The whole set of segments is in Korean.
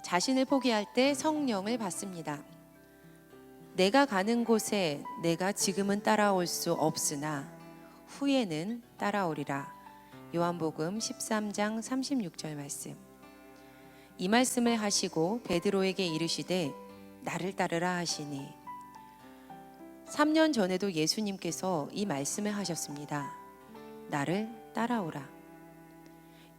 자신을 포기할 때 성령을 받습니다. 내가 가는 곳에 내가 지금은 따라올 수 없으나 후에는 따라오리라. 요한복음 13장 36절 말씀. 이 말씀을 하시고 베드로에게 이르시되 나를 따르라 하시니 3년 전에도 예수님께서 이 말씀을 하셨습니다. 나를 따라오라.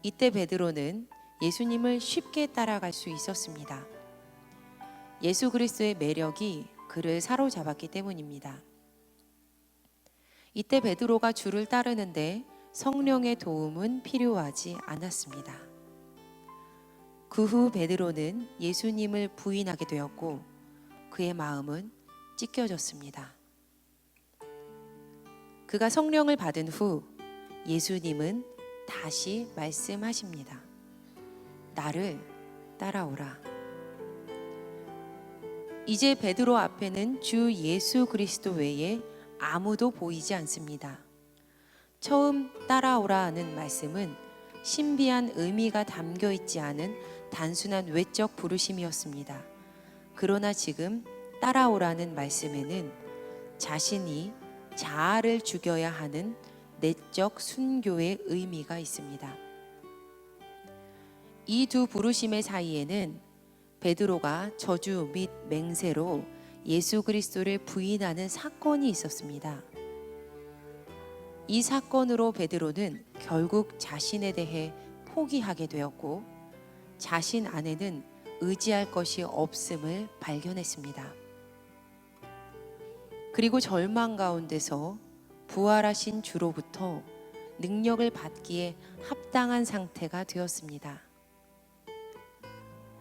이때 베드로는 예수님을 쉽게 따라갈 수 있었습니다. 예수 그리스도의 매력이 그를 사로잡았기 때문입니다. 이때 베드로가 주를 따르는데 성령의 도움은 필요하지 않았습니다. 그 후 베드로는 예수님을 부인하게 되었고 그의 마음은 찢겨졌습니다. 그가 성령을 받은 후 예수님은 다시 말씀하십니다. 나를 따라오라. 이제 베드로 앞에는 주 예수 그리스도 외에 아무도 보이지 않습니다. 처음 따라오라 하는 말씀은 신비한 의미가 담겨 있지 않은 단순한 외적 부르심이었습니다. 그러나 지금 따라오라는 말씀에는 자신이 자아를 죽여야 하는 내적 순교의 의미가 있습니다. 이 두 부르심의 사이에는 베드로가 저주 및 맹세로 예수 그리스도를 부인하는 사건이 있었습니다. 이 사건으로 베드로는 결국 자신에 대해 포기하게 되었고 자신 안에는 의지할 것이 없음을 발견했습니다. 그리고 절망 가운데서 부활하신 주로부터 능력을 받기에 합당한 상태가 되었습니다.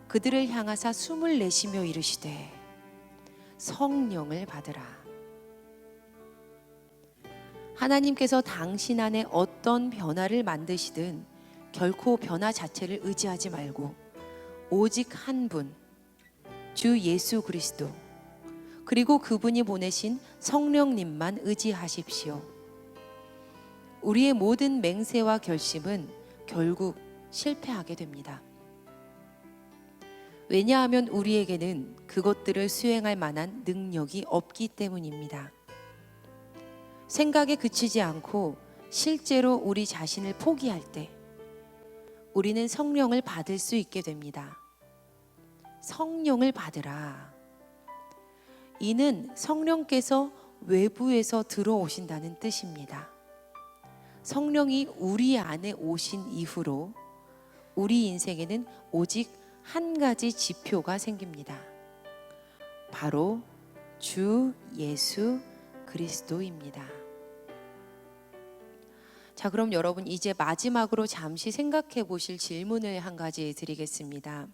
그들을 향하사 숨을 내쉬며 이르시되 성령을 받으라. 하나님께서 당신 안에 어떤 변화를 만드시든 결코 변화 자체를 의지하지 말고 오직 한 분, 주 예수 그리스도, 그리고 그분이 보내신 성령님만 의지하십시오. 우리의 모든 맹세와 결심은 결국 실패하게 됩니다. 왜냐하면 우리에게는 그것들을 수행할 만한 능력이 없기 때문입니다. 생각에 그치지 않고 실제로 우리 자신을 포기할 때 우리는 성령을 받을 수 있게 됩니다. 성령을 받으라. 이는 성령께서 외부에서 들어오신다는 뜻입니다. 성령이 우리 안에 오신 이후로 우리 인생에는 오직 한 가지 지표가 생깁니다. 바로 주 예수 그리스도입니다. 자, 그럼 여러분 이제 마지막으로 잠시 생각해 보실 질문을 한 가지 드리겠습니다.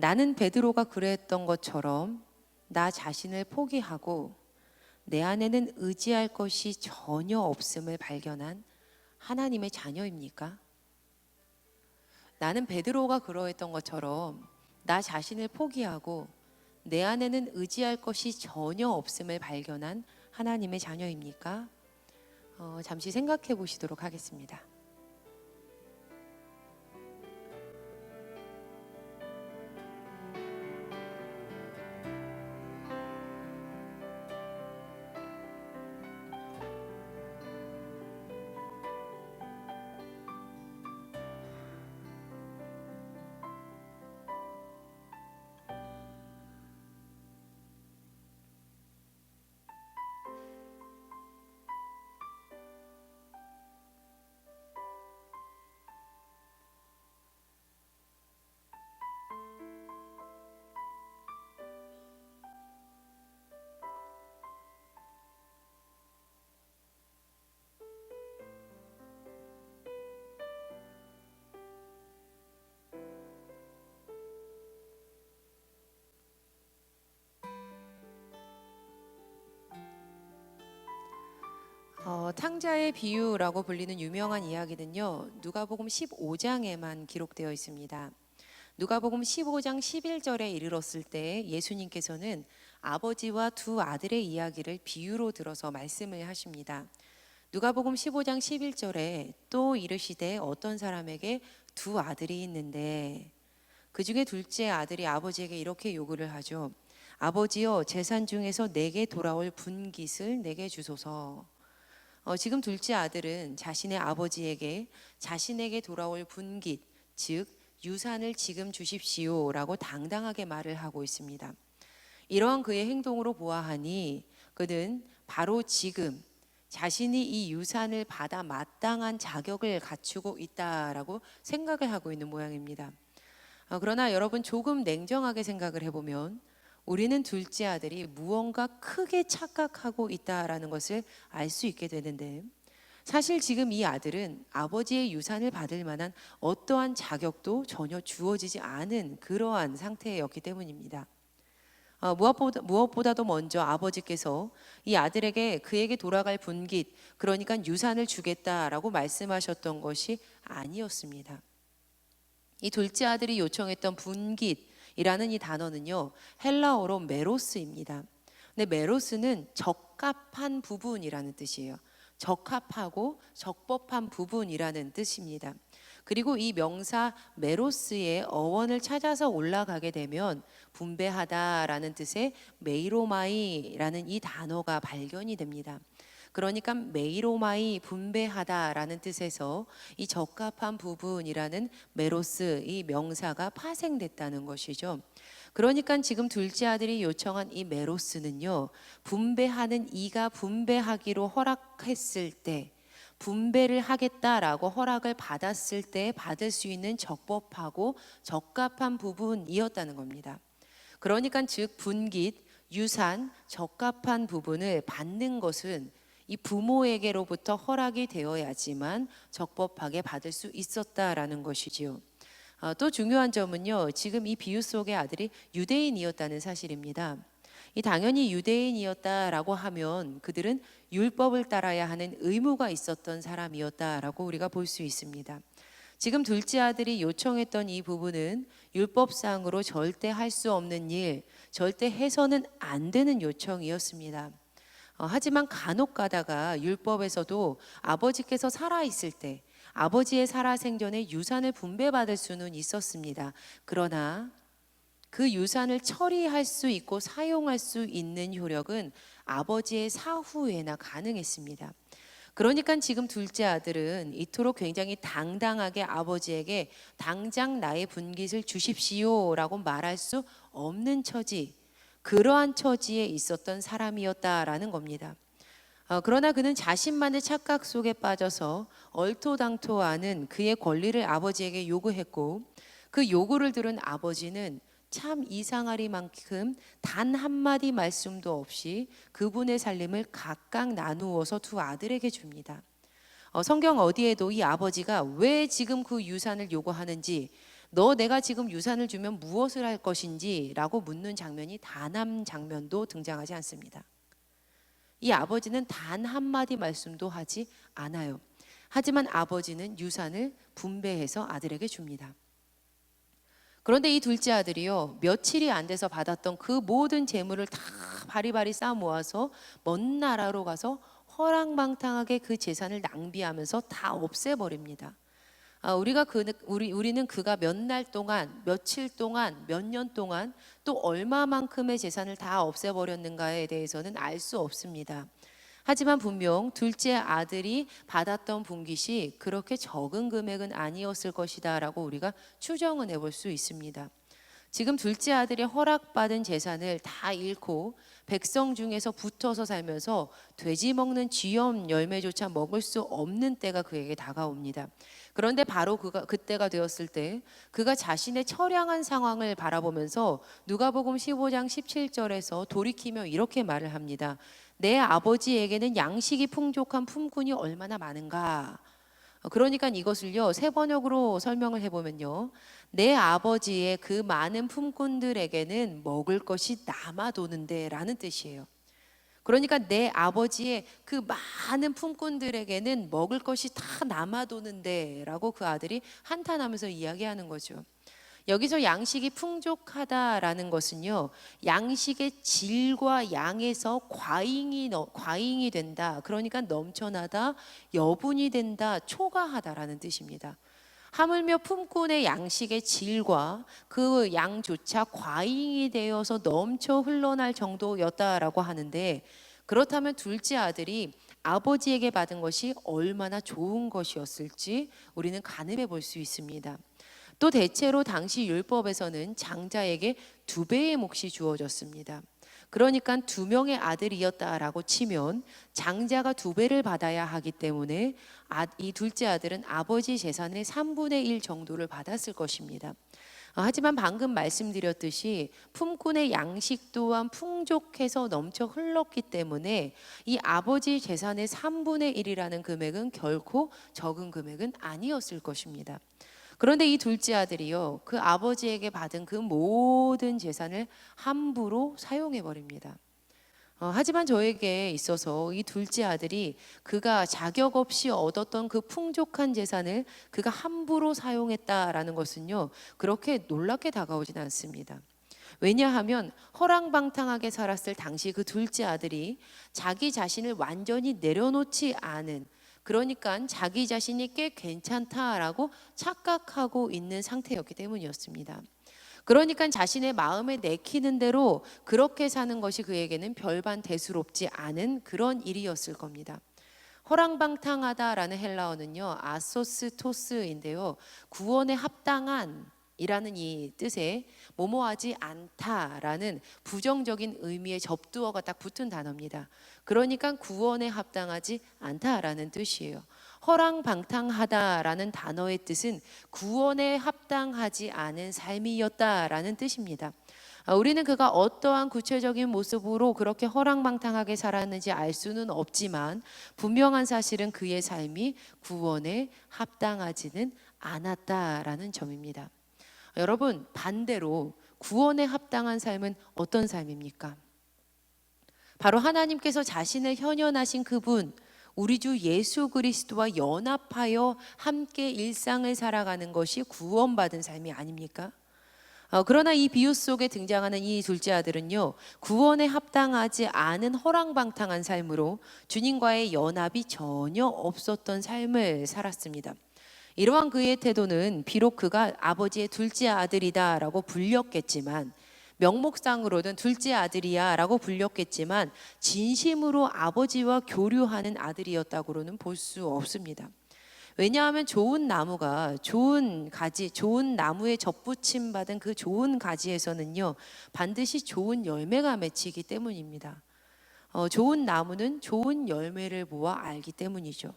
나는 베드로가 그랬던 것처럼 나 자신을 포기하고 내 안에는 의지할 것이 전혀 없음을 발견한 하나님의 자녀입니까? 나는 베드로가 그러했던 것처럼 나 자신을 포기하고 내 안에는 의지할 것이 전혀 없음을 발견한 하나님의 자녀입니까? 잠시 생각해 보시도록 하겠습니다. 탕자의 비유라고 불리는 유명한 이야기는요, 누가복음 15장에만 기록되어 있습니다. 누가복음 15장 11절에 이르렀을 때 예수님께서는 아버지와 두 아들의 이야기를 비유로 들어서 말씀을 하십니다. 누가복음 15장 11절에 또 이르시되 어떤 사람에게 두 아들이 있는데 그 중에 둘째 아들이 아버지에게 이렇게 요구를 하죠. 아버지여, 재산 중에서 내게 돌아올 분깃을 내게 주소서. 지금 둘째 아들은 자신의 아버지에게 자신에게 돌아올 분깃, 즉 유산을 지금 주십시오라고 당당하게 말을 하고 있습니다. 이러한 그의 행동으로 보아하니 그는 바로 지금 자신이 이 유산을 받아 마땅한 자격을 갖추고 있다라고 생각을 하고 있는 모양입니다. 그러나 여러분, 조금 냉정하게 생각을 해보면 우리는 둘째 아들이 무언가 크게 착각하고 있다라는 것을 알 수 있게 되는데, 사실 지금 이 아들은 아버지의 유산을 받을 만한 어떠한 자격도 전혀 주어지지 않은 그러한 상태였기 때문입니다. 무엇보다도 먼저 아버지께서 이 아들에게 그에게 돌아갈 분깃, 그러니까 유산을 주겠다라고 말씀하셨던 것이 아니었습니다. 이 둘째 아들이 요청했던 분깃이라는 이 단어는요, 헬라어로 메로스입니다. 근데 메로스는 적합한 부분이라는 뜻이에요. 적합하고 적법한 부분이라는 뜻입니다. 그리고 이 명사 메로스의 어원을 찾아서 올라가게 되면 분배하다라는 뜻의 메이로마이라는 이 단어가 발견이 됩니다. 그러니까 메이로마이, 분배하다라는 뜻에서 이 적합한 부분이라는 메로스, 이 명사가 파생됐다는 것이죠. 그러니까 지금 둘째 아들이 요청한 이 메로스는요, 분배하는 이가 분배하기로 허락했을 때, 분배를 하겠다라고 허락을 받았을 때 받을 수 있는 적법하고 적합한 부분이었다는 겁니다. 그러니까 즉 분깃, 유산, 적합한 부분을 받는 것은 이 부모에게로부터 허락이 되어야지만 적법하게 받을 수 있었다라는 것이지요. 또 중요한 점은요, 지금 이 비유 속의 아들이 유대인이었다는 사실입니다. 당연히 유대인이었다라고 하면 그들은 율법을 따라야 하는 의무가 있었던 사람이었다라고 우리가 볼 수 있습니다. 지금 둘째 아들이 요청했던 이 부분은 율법상으로 절대 할 수 없는 일, 절대 해서는 안 되는 요청이었습니다. 하지만 간혹 가다가 율법에서도 아버지께서 살아있을 때 아버지의 살아생전에 유산을 분배받을 수는 있었습니다. 그러나 그 유산을 처리할 수 있고 사용할 수 있는 효력은 아버지의 사후에나 가능했습니다. 그러니까 지금 둘째 아들은 이토록 굉장히 당당하게 아버지에게 당장 나의 분깃을 주십시오라고 말할 수 없는 처지, 그러한 처지에 있었던 사람이었다라는 겁니다. 그러나 그는 자신만의 착각 속에 빠져서 얼토당토하는 그의 권리를 아버지에게 요구했고, 그 요구를 들은 아버지는 참 이상하리만큼 단 한마디 말씀도 없이 그분의 살림을 각각 나누어서 두 아들에게 줍니다. 성경 어디에도 이 아버지가 왜 지금 그 유산을 요구하는지, 내가 지금 유산을 주면 무엇을 할 것인지 라고 묻는 장면이 단 한 장면도 등장하지 않습니다. 이 아버지는 단 한마디 말씀도 하지 않아요. 하지만 아버지는 유산을 분배해서 아들에게 줍니다. 그런데 이 둘째 아들이요, 며칠이 안 돼서 받았던 그 모든 재물을 다 바리바리 쌓아 모아서 먼 나라로 가서 허랑방탕하게 그 재산을 낭비하면서 다 없애버립니다. 우리는 그가 몇 날 동안, 며칠 동안, 몇 년 동안 또 얼마만큼의 재산을 다 없애버렸는가에 대해서는 알 수 없습니다. 하지만 분명 둘째 아들이 받았던 분깃이 그렇게 적은 금액은 아니었을 것이다 라고 우리가 추정은 해볼 수 있습니다. 지금 둘째 아들이 허락받은 재산을 다 잃고 백성 중에서 붙어서 살면서 돼지 먹는 쥐염 열매조차 먹을 수 없는 때가 그에게 다가옵니다. 그런데 바로 그때가 되었을 때 그가 자신의 처량한 상황을 바라보면서 누가복음 15장 17절에서 돌이키며 이렇게 말을 합니다. 내 아버지에게는 양식이 풍족한 품꾼이 얼마나 많은가. 그러니까 이것을요, 세 번역으로 설명을 해보면요, 내 아버지의 그 많은 품꾼들에게는 먹을 것이 남아도는데 라는 뜻이에요. 그러니까 내 아버지의 그 많은 품꾼들에게는 먹을 것이 다 남아도는데 라고 그 아들이 한탄하면서 이야기하는 거죠. 여기서 양식이 풍족하다라는 것은요, 양식의 질과 양에서 과잉이 된다, 그러니까 넘쳐나다, 여분이 된다, 초과하다라는 뜻입니다. 하물며 품꾼의 양식의 질과 그 양조차 과잉이 되어서 넘쳐 흘러날 정도였다라고 하는데, 그렇다면 둘째 아들이 아버지에게 받은 것이 얼마나 좋은 것이었을지 우리는 가늠해 볼 수 있습니다. 또 대체로 당시 율법에서는 장자에게 2배의 몫이 주어졌습니다. 그러니까 2명의 아들이었다라고 치면 장자가 2배를 받아야 하기 때문에 이 둘째 아들은 아버지 재산의 3분의 1 정도를 받았을 것입니다. 하지만 방금 말씀드렸듯이 품꾼의 양식 또한 풍족해서 넘쳐 흘렀기 때문에 이 아버지 재산의 3분의 1이라는 금액은 결코 적은 금액은 아니었을 것입니다. 그런데 이 둘째 아들이요, 그 아버지에게 받은 그 모든 재산을 함부로 사용해 버립니다. 하지만 저에게 있어서 이 둘째 아들이 그가 자격 없이 얻었던 그 풍족한 재산을 그가 함부로 사용했다라는 것은요, 그렇게 놀랍게 다가오진 않습니다. 왜냐하면 허랑방탕하게 살았을 당시 그 둘째 아들이 자기 자신을 완전히 내려놓지 않은, 그러니까 자기 자신이 꽤 괜찮다라고 착각하고 있는 상태였기 때문이었습니다. 그러니까 자신의 마음에 내키는 대로 그렇게 사는 것이 그에게는 별반 대수롭지 않은 그런 일이었을 겁니다. 허랑방탕하다라는 헬라어는요, 아소스토스인데요, 구원에 합당한 이라는 이 뜻에 뭐뭐하지 않다라는 부정적인 의미의 접두어가 딱 붙은 단어입니다. 그러니까 구원에 합당하지 않다라는 뜻이에요. 허랑방탕하다라는 단어의 뜻은 구원에 합당하지 않은 삶이었다라는 뜻입니다. 우리는 그가 어떠한 구체적인 모습으로 그렇게 허랑방탕하게 살았는지 알 수는 없지만 분명한 사실은 그의 삶이 구원에 합당하지는 않았다라는 점입니다. 여러분, 반대로 구원에 합당한 삶은 어떤 삶입니까? 바로 하나님께서 자신을 현현하신 그분, 우리 주 예수 그리스도와 연합하여 함께 일상을 살아가는 것이 구원받은 삶이 아닙니까? 그러나 이 비유 속에 등장하는 이 둘째 아들은요, 구원에 합당하지 않은 허랑방탕한 삶으로 주님과의 연합이 전혀 없었던 삶을 살았습니다. 이러한 그의 태도는 비록 그가 아버지의 둘째 아들이다라고 불렸겠지만, 명목상으로는 둘째 아들이야 라고 불렸겠지만 진심으로 아버지와 교류하는 아들이었다고는 볼 수 없습니다. 왜냐하면 좋은 나무가 좋은 가지, 좋은 나무에 접붙임 받은 그 좋은 가지에서는요, 반드시 좋은 열매가 맺히기 때문입니다. 좋은 나무는 좋은 열매를 보아 알기 때문이죠.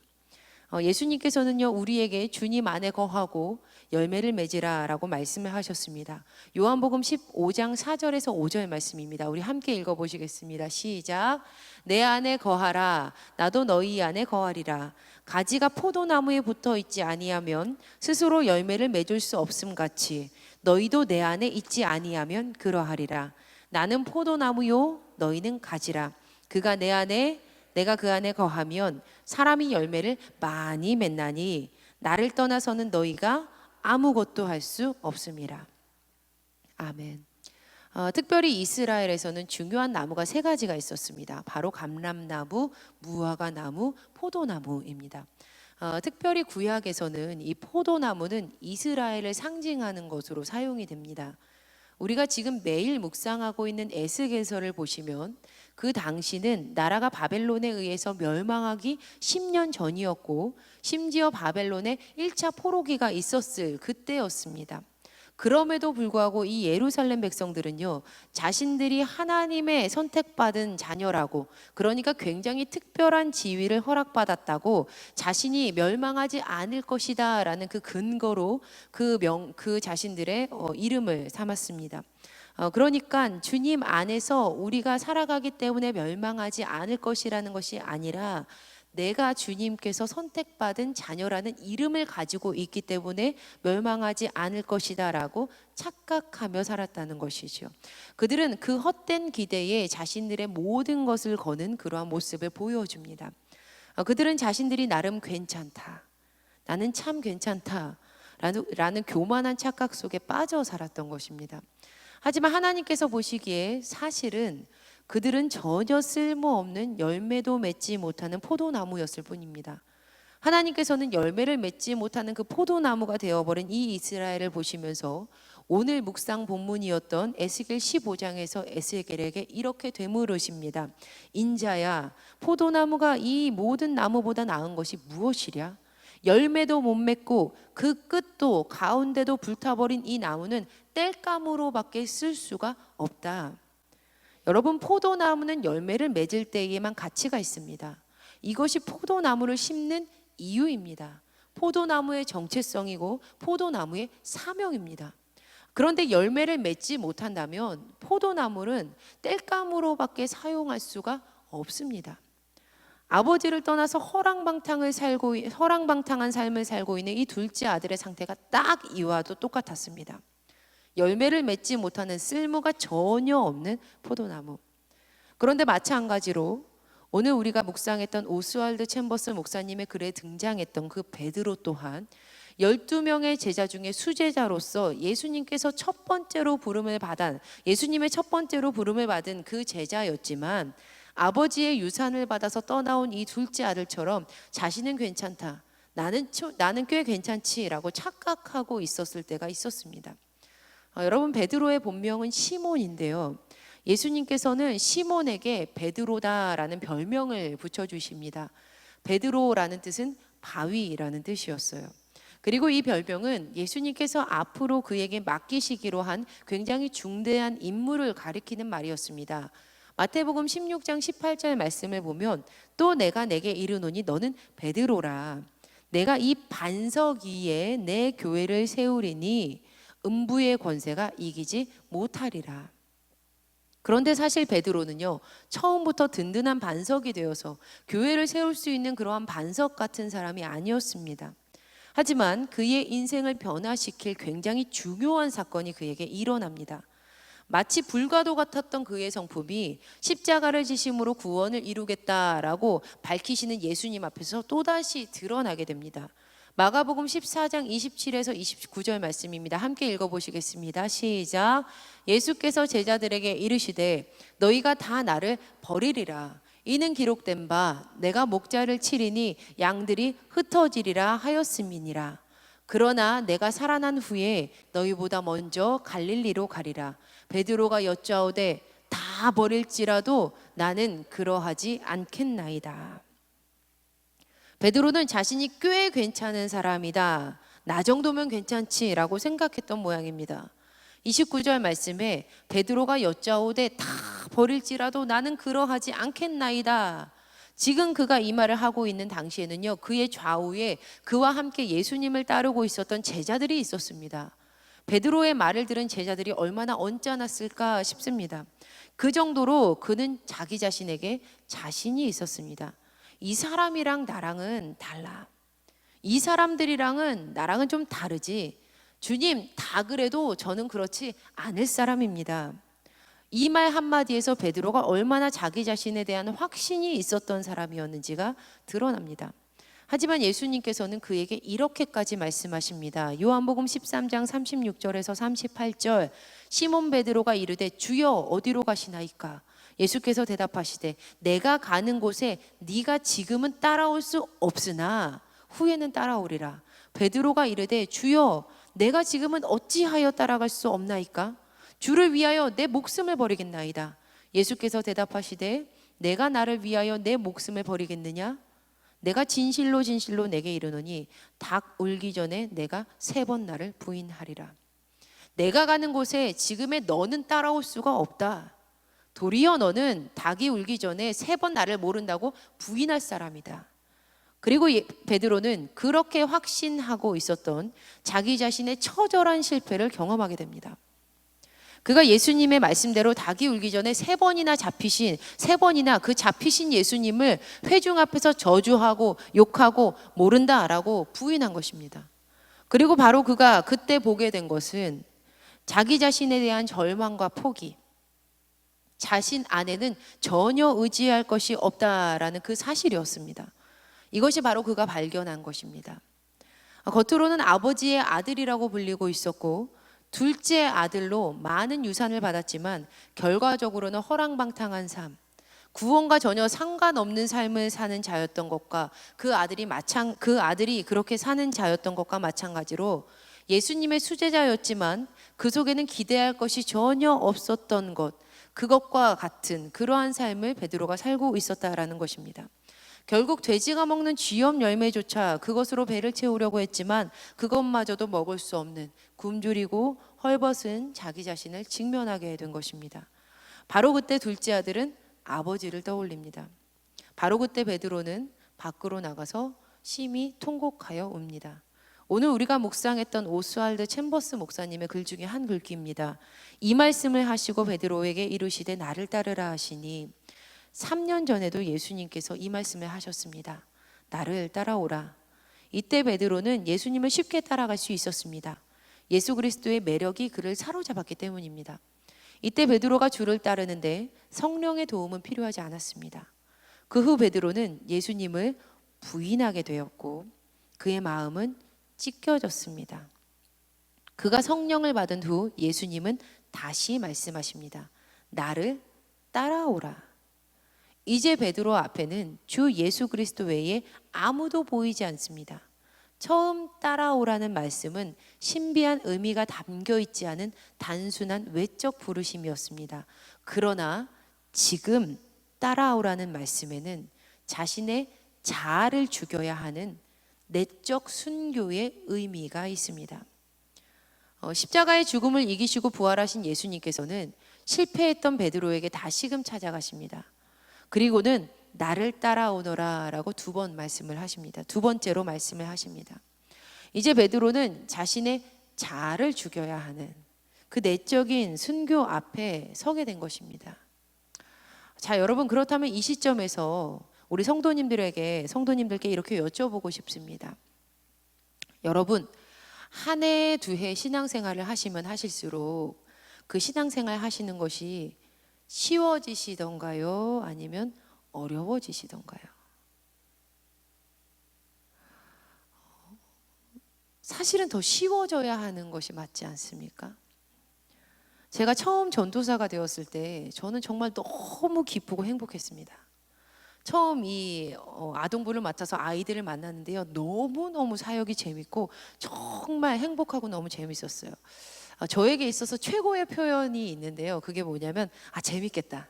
예수님께서는요, 우리에게 주님 안에 거하고 열매를 맺으라 라고 말씀을 하셨습니다. 요한복음 15장 4절에서 5절 말씀입니다. 우리 함께 읽어보시겠습니다. 시작. 내 안에 거하라. 나도 너희 안에 거하리라. 가지가 포도나무에 붙어 있지 아니하면 스스로 열매를 맺을 수 없음 같이 너희도 내 안에 있지 아니하면 그러하리라. 나는 포도나무요 너희는 가지라. 그가 내 안에 내가 그 안에 거하면 사람이 열매를 많이 맺나니 나를 떠나서는 너희가 아무것도 할 수 없음이라. 아멘. 특별히 이스라엘에서는 중요한 나무가 3가지가 있었습니다. 바로 감람나무, 무화과나무, 포도나무입니다. 특별히 구약에서는 이 포도나무는 이스라엘을 상징하는 것으로 사용이 됩니다. 우리가 지금 매일 묵상하고 있는 에스겔서를 보시면 그 당시는 나라가 바벨론에 의해서 멸망하기 10년 전이었고 심지어 바벨론에 1차 포로기가 있었을 그때였습니다. 그럼에도 불구하고 이 예루살렘 백성들은요, 자신들이 하나님의 선택받은 자녀라고, 그러니까 굉장히 특별한 지위를 허락받았다고, 자신이 멸망하지 않을 것이다 라는 그 근거로 그 자신들의 이름을 삼았습니다. 그러니까 주님 안에서 우리가 살아가기 때문에 멸망하지 않을 것이라는 것이 아니라 내가 주님께서 선택받은 자녀라는 이름을 가지고 있기 때문에 멸망하지 않을 것이다 라고 착각하며 살았다는 것이죠. 그들은 그 헛된 기대에 자신들의 모든 것을 거는 그러한 모습을 보여줍니다. 그들은 자신들이 나름 괜찮다, 나는 참 괜찮다 라는 교만한 착각 속에 빠져 살았던 것입니다. 하지만 하나님께서 보시기에 사실은 그들은 전혀 쓸모없는 열매도 맺지 못하는 포도나무였을 뿐입니다. 하나님께서는 열매를 맺지 못하는 그 포도나무가 되어버린 이 이스라엘을 보시면서 오늘 묵상 본문이었던 에스겔 15장에서 에스겔에게 이렇게 되물으십니다. 인자야, 포도나무가 이 모든 나무보다 나은 것이 무엇이랴? 열매도 못 맺고 그 끝도 가운데도 불타버린 이 나무는 땔감으로밖에 쓸 수가 없다. 여러분, 포도나무는 열매를 맺을 때에만 가치가 있습니다. 이것이 포도나무를 심는 이유입니다. 포도나무의 정체성이고 포도나무의 사명입니다. 그런데 열매를 맺지 못한다면 포도나무는 땔감으로밖에 사용할 수가 없습니다. 아버지를 떠나서 허랑방탕한 삶을 살고 있는 이 둘째 아들의 상태가 딱 이와도 똑같았습니다. 열매를 맺지 못하는 쓸모가 전혀 없는 포도나무. 그런데 마찬가지로 오늘 우리가 묵상했던 오스왈드 챔버스 목사님의 글에 등장했던 그 베드로 또한 12명의 제자 중에 수제자로서 예수님의 첫 번째로 부름을 받은 그 제자였지만 아버지의 유산을 받아서 떠나온 이 둘째 아들처럼 자신은 괜찮다, 나는 꽤 괜찮지라고 착각하고 있었을 때가 있었습니다. 여러분, 베드로의 본명은 시몬인데요, 예수님께서는 시몬에게 베드로다라는 별명을 붙여주십니다. 베드로라는 뜻은 바위라는 뜻이었어요. 그리고 이 별명은 예수님께서 앞으로 그에게 맡기시기로 한 굉장히 중대한 임무를 가리키는 말이었습니다. 마태복음 16장 18절 말씀을 보면 또 내가 내게 이르노니 너는 베드로라. 내가 이 반석 위에 내 교회를 세우리니 음부의 권세가 이기지 못하리라. 그런데 사실 베드로는요, 처음부터 든든한 반석이 되어서 교회를 세울 수 있는 그러한 반석 같은 사람이 아니었습니다. 하지만 그의 인생을 변화시킬 굉장히 중요한 사건이 그에게 일어납니다. 마치 불과도 같았던 그의 성품이 십자가를 지심으로 구원을 이루겠다라고 밝히시는 예수님 앞에서 또다시 드러나게 됩니다. 마가복음 14장 27에서 29절 말씀입니다. 함께 읽어보시겠습니다. 시작. 예수께서 제자들에게 이르시되 너희가 다 나를 버리리라. 이는 기록된 바 내가 목자를 치리니 양들이 흩어지리라 하였음이니라. 그러나 내가 살아난 후에 너희보다 먼저 갈릴리로 가리라. 베드로가 여짜오되 다 버릴지라도 나는 그러하지 않겠나이다. 베드로는 자신이 꽤 괜찮은 사람이다, 나 정도면 괜찮지라고 생각했던 모양입니다. 29절 말씀에 베드로가 여짜오되 다 버릴지라도 나는 그러하지 않겠나이다. 지금 그가 이 말을 하고 있는 당시에는요, 그의 좌우에 그와 함께 예수님을 따르고 있었던 제자들이 있었습니다. 베드로의 말을 들은 제자들이 얼마나 언짢았을까 싶습니다. 그 정도로 그는 자기 자신에게 자신이 있었습니다. 이 사람이랑 나랑은 달라. 이 사람들이랑은 나랑은 좀 다르지. 주님, 다 그래도 저는 그렇지 않을 사람입니다. 이 말 한마디에서 베드로가 얼마나 자기 자신에 대한 확신이 있었던 사람이었는지가 드러납니다. 하지만 예수님께서는 그에게 이렇게까지 말씀하십니다. 요한복음 13장 36절에서 38절, 시몬 베드로가 이르되 주여 어디로 가시나이까? 예수께서 대답하시되 내가 가는 곳에 네가 지금은 따라올 수 없으나 후에는 따라오리라. 베드로가 이르되 주여 내가 지금은 어찌하여 따라갈 수 없나이까? 주를 위하여 내 목숨을 버리겠나이다. 예수께서 대답하시되 내가 나를 위하여 내 목숨을 버리겠느냐? 내가 진실로 진실로 내게 이르노니 닭 울기 전에 내가 3번 나를 부인하리라. 내가 가는 곳에 지금의 너는 따라올 수가 없다. 도리어 너는 닭이 울기 전에 3번 나를 모른다고 부인할 사람이다. 그리고 베드로는 그렇게 확신하고 있었던 자기 자신의 처절한 실패를 경험하게 됩니다. 그가 예수님의 말씀대로 닭이 울기 전에 3번이나 그 잡히신 예수님을 회중 앞에서 저주하고 욕하고 모른다라고 부인한 것입니다. 그리고 바로 그가 그때 보게 된 것은 자기 자신에 대한 절망과 포기, 자신 안에는 전혀 의지할 것이 없다라는 그 사실이었습니다. 이것이 바로 그가 발견한 것입니다. 겉으로는 아버지의 아들이라고 불리고 있었고 둘째 아들로 많은 유산을 받았지만 결과적으로는 허랑방탕한 삶, 구원과 전혀 상관없는 삶을 사는 자였던 것과 그 아들이 그렇게 사는 자였던 것과 마찬가지로 예수님의 수제자였지만 그 속에는 기대할 것이 전혀 없었던 것, 그것과 같은 그러한 삶을 베드로가 살고 있었다라는 것입니다. 결국 돼지가 먹는 쥐염 열매조차 그것으로 배를 채우려고 했지만 그것마저도 먹을 수 없는 굶주리고 헐벗은 자기 자신을 직면하게 된 것입니다. 바로 그때 둘째 아들은 아버지를 떠올립니다. 바로 그때 베드로는 밖으로 나가서 심히 통곡하여 웁니다. 오늘 우리가 묵상했던 오스왈드 챔버스 목사님의 글 중에 한 글귀입니다. 이 말씀을 하시고 베드로에게 이르시되 나를 따르라 하시니 3년 전에도 예수님께서 이 말씀을 하셨습니다. 나를 따라오라. 이때 베드로는 예수님을 쉽게 따라갈 수 있었습니다. 예수 그리스도의 매력이 그를 사로잡았기 때문입니다. 이때 베드로가 주를 따르는데 성령의 도움은 필요하지 않았습니다. 그 후 베드로는 예수님을 부인하게 되었고 그의 마음은 찢겨졌습니다. 그가 성령을 받은 후 예수님은 다시 말씀하십니다. 나를 따라오라. 이제 베드로 앞에는 주 예수 그리스도 외에 아무도 보이지 않습니다. 처음 따라오라는 말씀은 신비한 의미가 담겨 있지 않은 단순한 외적 부르심이었습니다. 그러나 지금 따라오라는 말씀에는 자신의 자아를 죽여야 하는 내적 순교의 의미가 있습니다. 십자가의 죽음을 이기시고 부활하신 예수님께서는 실패했던 베드로에게 다시금 찾아가십니다. 그리고는 나를 따라오너라 라고 2번 말씀을 하십니다. 2번째로 말씀을 하십니다. 이제 베드로는 자신의 자아를 죽여야 하는 그 내적인 순교 앞에 서게 된 것입니다. 자, 여러분, 그렇다면 이 시점에서 우리 성도님들께 이렇게 여쭤보고 싶습니다. 여러분, 한 해, 2해 신앙생활을 하시면 하실수록 그 신앙생활 하시는 것이 쉬워지시던가요? 아니면 어려워지시던가요? 사실은 더 쉬워져야 하는 것이 맞지 않습니까? 제가 처음 전도사가 되었을 때 저는 정말 너무 기쁘고 행복했습니다. 처음 이 아동부를 맡아서 아이들을 만났는데요, 너무너무 사역이 재밌고 정말 행복하고 너무 재밌었어요. 저에게 있어서 최고의 표현이 있는데요, 그게 뭐냐면 재밌겠다,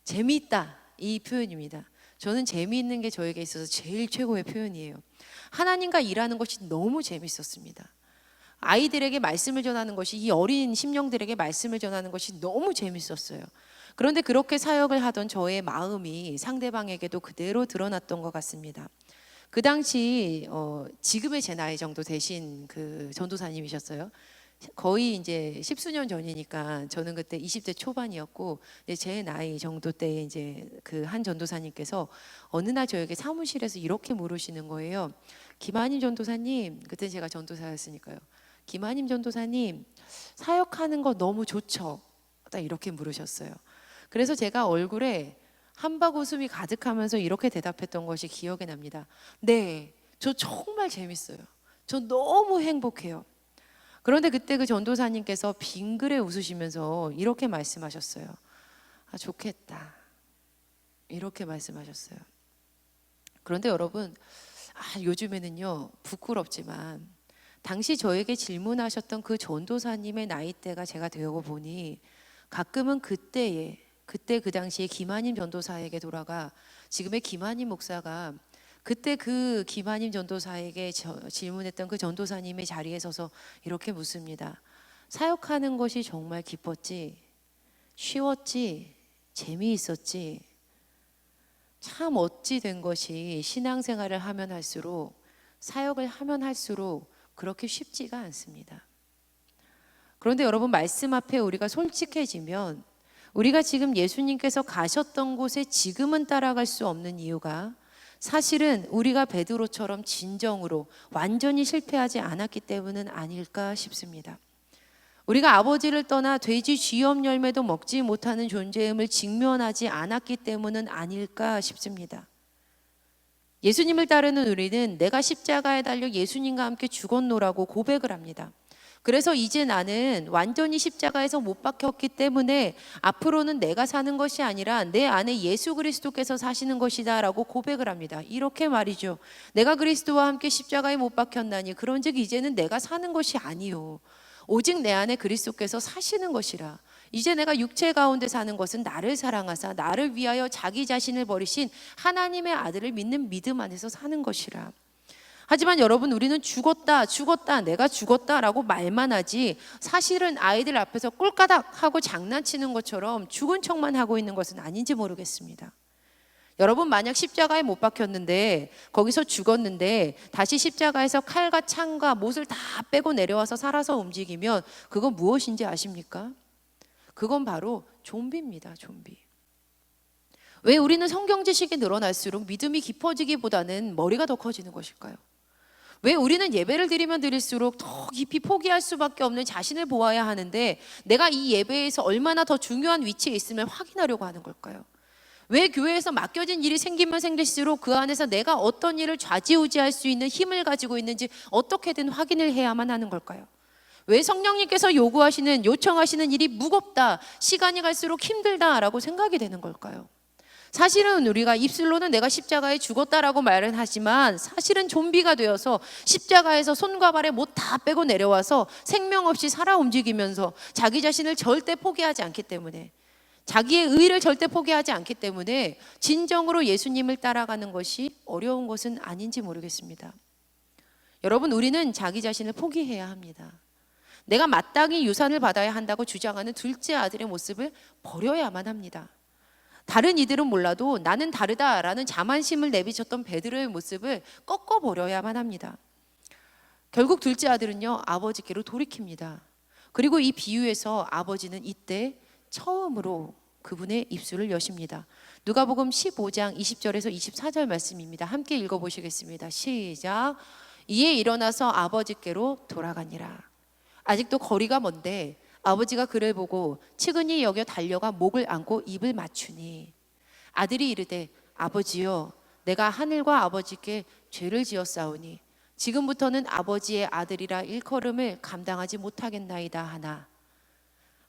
재미있다, 이 표현입니다. 저는 재미있는 게 저에게 있어서 제일 최고의 표현이에요. 하나님과 일하는 것이 너무 재밌었습니다. 아이들에게 말씀을 전하는 것이, 이 어린 심령들에게 말씀을 전하는 것이 너무 재밌었어요. 그런데 그렇게 사역을 하던 저의 마음이 상대방에게도 그대로 드러났던 것 같습니다. 그 당시 지금의 제 나이 정도 되신 그 전도사님이셨어요. 거의 이제 10수년 전이니까 저는 그때 20대 초반이었고, 제 나이 정도 때 이제 그 한 전도사님께서 어느 날 저에게 사무실에서 이렇게 물으시는 거예요. 김한임 전도사님, 그때 제가 전도사였으니까요. 김한임 전도사님, 사역하는 거 너무 좋죠? 딱 이렇게 물으셨어요. 그래서 제가 얼굴에 한박 웃음이 가득하면서 이렇게 대답했던 것이 기억에 납니다. 네, 저 정말 재밌어요. 저 너무 행복해요. 그런데 그때 그 전도사님께서 빙그레 웃으시면서 이렇게 말씀하셨어요. 좋겠다, 이렇게 말씀하셨어요. 그런데 여러분, 요즘에는요, 부끄럽지만 당시 저에게 질문하셨던 그 전도사님의 나이대가 제가 되고 보니 가끔은 그때 그 당시에 김한임 전도사에게 돌아가 지금의 김한임 목사가 그때 그 김한임 전도사에게 질문했던 그 전도사님의 자리에 서서 이렇게 묻습니다. 사역하는 것이 정말 기뻤지? 쉬웠지? 재미있었지? 참 어찌 된 것이 신앙생활을 하면 할수록, 사역을 하면 할수록 그렇게 쉽지가 않습니다. 그런데 여러분, 말씀 앞에 우리가 솔직해지면 우리가 지금 예수님께서 가셨던 곳에 지금은 따라갈 수 없는 이유가 사실은 우리가 베드로처럼 진정으로 완전히 실패하지 않았기 때문은 아닐까 싶습니다. 우리가 아버지를 떠나 돼지 쥐염 열매도 먹지 못하는 존재임을 직면하지 않았기 때문은 아닐까 싶습니다. 예수님을 따르는 우리는 내가 십자가에 달려 예수님과 함께 죽었노라고 고백을 합니다. 그래서 이제 나는 완전히 십자가에서 못 박혔기 때문에 앞으로는 내가 사는 것이 아니라 내 안에 예수 그리스도께서 사시는 것이다 라고 고백을 합니다. 이렇게 말이죠. 내가 그리스도와 함께 십자가에 못 박혔나니 그런즉 이제는 내가 사는 것이 아니요 오직 내 안에 그리스도께서 사시는 것이라. 이제 내가 육체 가운데 사는 것은 나를 사랑하사 나를 위하여 자기 자신을 버리신 하나님의 아들을 믿는 믿음 안에서 사는 것이라. 하지만 여러분, 우리는 죽었다 내가 죽었다라고 말만 하지 사실은 아이들 앞에서 꿀까닥 하고 장난치는 것처럼 죽은 척만 하고 있는 것은 아닌지 모르겠습니다. 여러분, 만약 십자가에 못 박혔는데 거기서 죽었는데 다시 십자가에서 칼과 창과 못을 다 빼고 내려와서 살아서 움직이면 그건 무엇인지 아십니까? 그건 바로 좀비입니다. 좀비. 왜 우리는 성경 지식이 늘어날수록 믿음이 깊어지기보다는 머리가 더 커지는 것일까요? 왜 우리는 예배를 드리면 드릴수록 더 깊이 포기할 수밖에 없는 자신을 보아야 하는데 내가 이 예배에서 얼마나 더 중요한 위치에 있음을 확인하려고 하는 걸까요? 왜 교회에서 맡겨진 일이 생기면 생길수록 그 안에서 내가 어떤 일을 좌지우지할 수 있는 힘을 가지고 있는지 어떻게든 확인을 해야만 하는 걸까요? 왜 성령님께서 요청하시는 일이 무겁다, 시간이 갈수록 힘들다라고 생각이 되는 걸까요? 사실은 우리가 입술로는 내가 십자가에 죽었다라고 말은 하지만 사실은 좀비가 되어서 십자가에서 손과 발에 못 다 빼고 내려와서 생명 없이 살아 움직이면서 자기 자신을 절대 포기하지 않기 때문에, 자기의 의를 절대 포기하지 않기 때문에 진정으로 예수님을 따라가는 것이 어려운 것은 아닌지 모르겠습니다. 여러분, 우리는 자기 자신을 포기해야 합니다. 내가 마땅히 유산을 받아야 한다고 주장하는 둘째 아들의 모습을 버려야만 합니다. 다른 이들은 몰라도 나는 다르다라는 자만심을 내비쳤던 베드로의 모습을 꺾어버려야만 합니다. 결국 둘째 아들은요, 아버지께로 돌이킵니다. 그리고 이 비유에서 아버지는 이때 처음으로 그분의 입술을 여십니다. 누가복음 15장 20절에서 24절 말씀입니다. 함께 읽어보시겠습니다. 시작. 이에 일어나서 아버지께로 돌아가니라. 아직도 거리가 먼데 아버지가 그를 보고 측은히 여겨 달려가 목을 안고 입을 맞추니 아들이 이르되 아버지여, 내가 하늘과 아버지께 죄를 지었사오니 지금부터는 아버지의 아들이라 일컬음을 감당하지 못하겠나이다 하나,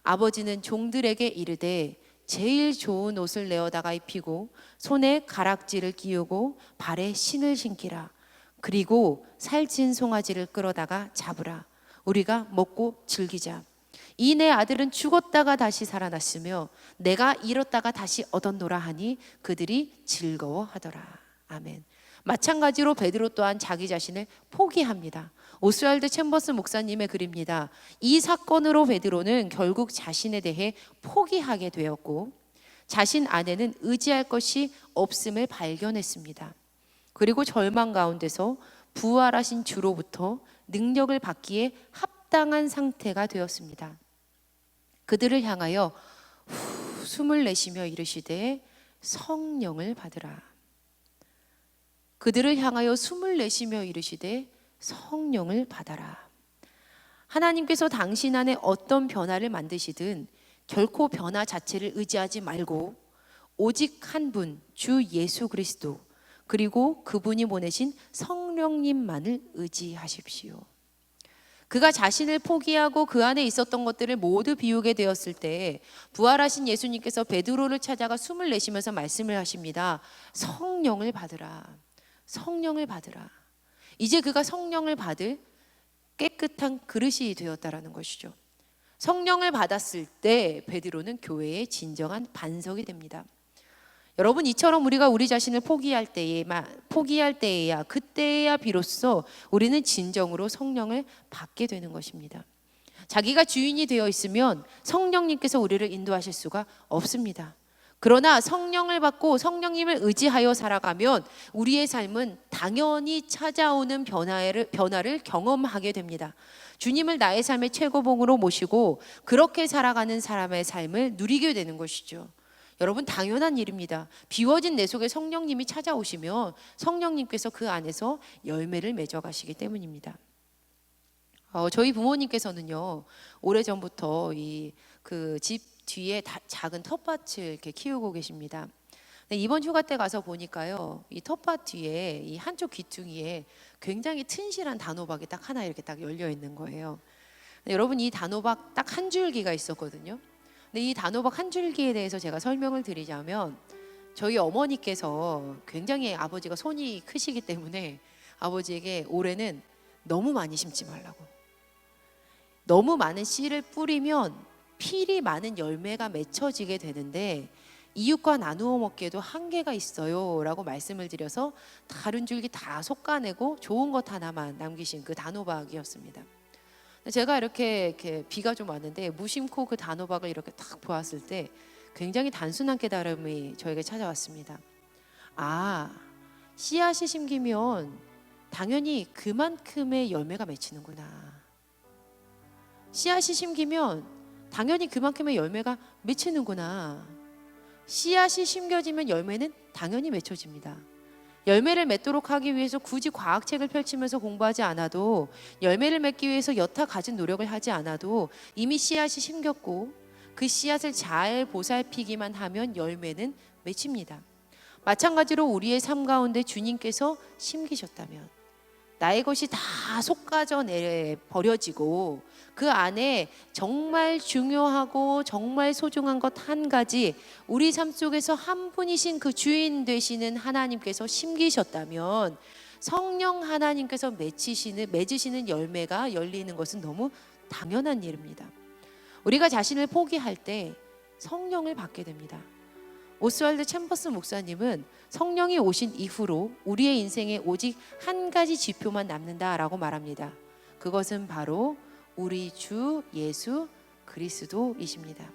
아버지는 종들에게 이르되 제일 좋은 옷을 내어다가 입히고 손에 가락지를 끼우고 발에 신을 신기라. 그리고 살찐 송아지를 끌어다가 잡으라. 우리가 먹고 즐기자. 이 내 아들은 죽었다가 다시 살아났으며 내가 잃었다가 다시 얻었노라 하니 그들이 즐거워하더라. 아멘. 마찬가지로 베드로 또한 자기 자신을 포기합니다. 오스왈드 챔버스 목사님의 글입니다. 이 사건으로 베드로는 결국 자신에 대해 포기하게 되었고 자신 안에는 의지할 것이 없음을 발견했습니다. 그리고 절망 가운데서 부활하신 주로부터 능력을 받기에 합당한 상태가 되었습니다. 그들을 향하여 숨을 내쉬며 이르시되 성령을 받으라. 그들을 향하여 숨을 내쉬며 이르시되 성령을 받아라. 하나님께서 당신 안에 어떤 변화를 만드시든 결코 변화 자체를 의지하지 말고 오직 한 분, 주 예수 그리스도, 그리고 그분이 보내신 성령님만을 의지하십시오. 그가 자신을 포기하고 그 안에 있었던 것들을 모두 비우게 되었을 때 부활하신 예수님께서 베드로를 찾아가 숨을 내쉬면서 말씀을 하십니다. 성령을 받으라. 성령을 받으라. 이제 그가 성령을 받을 깨끗한 그릇이 되었다라는 것이죠. 성령을 받았을 때 베드로는 교회의 진정한 반석이 됩니다. 여러분, 이처럼 우리가 우리 자신을 포기할 때에야 그때야 비로소 우리는 진정으로 성령을 받게 되는 것입니다. 자기가 주인이 되어 있으면 성령님께서 우리를 인도하실 수가 없습니다. 그러나 성령을 받고 성령님을 의지하여 살아가면 우리의 삶은 당연히 찾아오는 변화를 경험하게 됩니다. 주님을 나의 삶의 최고봉으로 모시고 그렇게 살아가는 사람의 삶을 누리게 되는 것이죠. 여러분, 당연한 일입니다. 비워진 내 속에 성령님이 찾아오시면 성령님께서 그 안에서 열매를 맺어가시기 때문입니다. 저희 부모님께서는요, 오래전부터 그 집 뒤에 작은 텃밭을 이렇게 키우고 계십니다. 이번 휴가 때 가서 보니까요, 이 텃밭 뒤에 이 한쪽 귀퉁이에 굉장히 튼실한 단호박이 딱 하나 이렇게 딱 열려 있는 거예요. 여러분, 이 단호박 딱 한 줄기가 있었거든요. 근데 이 단호박 한 줄기에 대해서 제가 설명을 드리자면, 저희 어머니께서 굉장히 아버지가 손이 크시기 때문에 아버지에게 올해는 너무 많이 심지 말라고, 너무 많은 씨를 뿌리면 필이 많은 열매가 맺혀지게 되는데 이웃과 나누어 먹기에도 한계가 있어요 라고 말씀을 드려서 다른 줄기 다 솎아내고 좋은 것 하나만 남기신 그 단호박이었습니다. 제가 이렇게 비가 좀 왔는데 무심코 그 단호박을 이렇게 딱 보았을 때 굉장히 단순한 깨달음이 저에게 찾아왔습니다. 아, 씨앗이 심기면 당연히 그만큼의 열매가 맺히는구나. 씨앗이 심기면 당연히 그만큼의 열매가 맺히는구나. 씨앗이 심겨지면 열매는 당연히 맺혀집니다. 열매를 맺도록 하기 위해서 굳이 과학책을 펼치면서 공부하지 않아도, 열매를 맺기 위해서 여타 가진 노력을 하지 않아도 이미 씨앗이 심겼고 그 씨앗을 잘 보살피기만 하면 열매는 맺힙니다. 마찬가지로 우리의 삶 가운데 주님께서 심기셨다면 나의 것이 다 솎아져 버려지고 그 안에 정말 중요하고 정말 소중한 것 한 가지, 우리 삶 속에서 한 분이신 그 주인 되시는 하나님께서 심기셨다면 성령 하나님께서 맺으시는 열매가 열리는 것은 너무 당연한 일입니다. 우리가 자신을 포기할 때 성령을 받게 됩니다. 오스왈드 챔버스 목사님은 성령이 오신 이후로 우리의 인생에 오직 한 가지 지표만 남는다라고 말합니다. 그것은 바로 우리 주 예수 그리스도이십니다.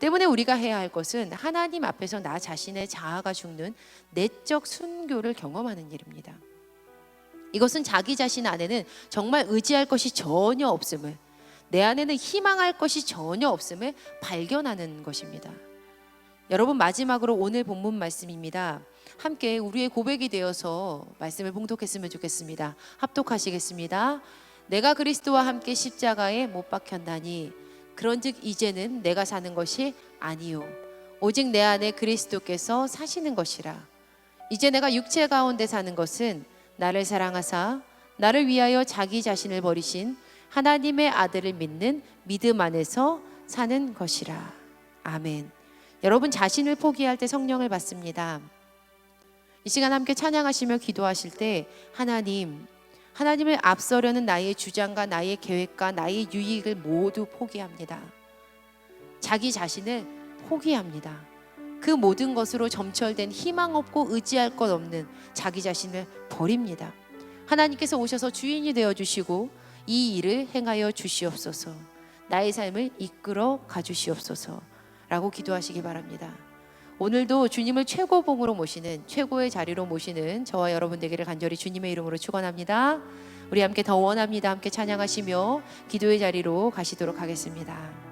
때문에 우리가 해야 할 것은 하나님 앞에서 나 자신의 자아가 죽는 내적 순교를 경험하는 일입니다. 이것은 자기 자신 안에는 정말 의지할 것이 전혀 없음을, 내 안에는 희망할 것이 전혀 없음을 발견하는 것입니다. 여러분, 마지막으로 오늘 본문 말씀입니다. 함께 우리의 고백이 되어서 말씀을 봉독했으면 좋겠습니다. 합독하시겠습니다. 내가 그리스도와 함께 십자가에 못 박혔나니 그런즉 이제는 내가 사는 것이 아니요 오직 내 안에 그리스도께서 사시는 것이라. 이제 내가 육체 가운데 사는 것은 나를 사랑하사 나를 위하여 자기 자신을 버리신 하나님의 아들을 믿는 믿음 안에서 사는 것이라. 아멘. 여러분, 자신을 포기할 때 성령을 받습니다. 이 시간 함께 찬양하시며 기도하실 때 하나님을 앞서려는 나의 주장과 나의 계획과 나의 유익을 모두 포기합니다. 자기 자신을 포기합니다. 그 모든 것으로 점철된 희망 없고 의지할 것 없는 자기 자신을 버립니다. 하나님께서 오셔서 주인이 되어주시고 이 일을 행하여 주시옵소서, 나의 삶을 이끌어 가주시옵소서 라고 기도하시기 바랍니다. 오늘도 주님을 최고봉으로 모시는, 최고의 자리로 모시는 저와 여러분 되기를 간절히 주님의 이름으로 축원합니다. 우리 함께 더 원합니다. 함께 찬양하시며 기도의 자리로 가시도록 하겠습니다.